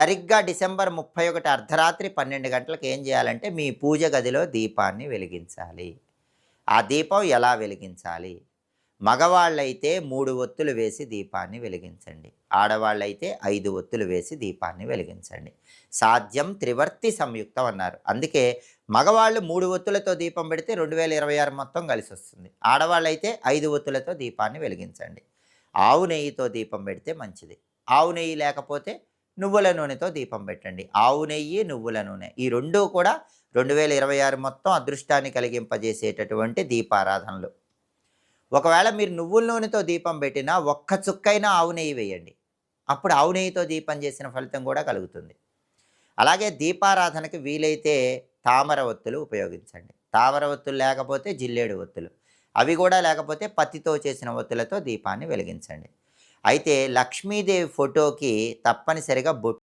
సరిగ్గా డిసెంబర్ 31 అర్ధరాత్రి 12 గంటలకు ఏం చేయాలంటే, మీ పూజ గదిలో దీపాన్ని వెలిగించాలి. ఆ దీపం ఎలా వెలిగించాలి? మగవాళ్ళైతే 3 ఒత్తులు వేసి దీపాన్ని వెలిగించండి. ఆడవాళ్ళైతే 5 ఒత్తులు వేసి దీపాన్ని వెలిగించండి. సాధ్యం త్రివర్తి సంయుక్తం అన్నారు. అందుకే మగవాళ్ళు 3 ఒత్తులతో దీపం పెడితే 2026 మొత్తం కలిసొస్తుంది. ఆడవాళ్ళైతే 5 ఒత్తులతో దీపాన్ని వెలిగించండి. ఆవు నెయ్యితో దీపం పెడితే మంచిది. ఆవు నెయ్యి లేకపోతే నువ్వుల నూనెతో దీపం పెట్టండి. ఆవు నెయ్యి, నువ్వుల నూనె ఈ 2 కూడా 2026 మొత్తం అదృష్టాన్ని కలిగింపజేసేటటువంటి దీపారాధనలు. ఒకవేళ మీరు నువ్వుల నూనెతో దీపం పెట్టినా ఒక్క చుక్కైనా ఆవు నెయ్యి వేయండి. అప్పుడు ఆవు నెయ్యితో దీపం చేసిన ఫలితం కూడా కలుగుతుంది. అలాగే దీపారాధనకి వీలైతే తామర ఒత్తులు ఉపయోగించండి. తామర ఒత్తులు లేకపోతే జిల్లేడు ఒత్తులు. అవి కూడా లేకపోతే పత్తితో చేసిన ఒత్తులతో దీపాన్ని వెలిగించండి. అయితే లక్ష్మీదేవి ఫోటోకి తప్పనిసరిగా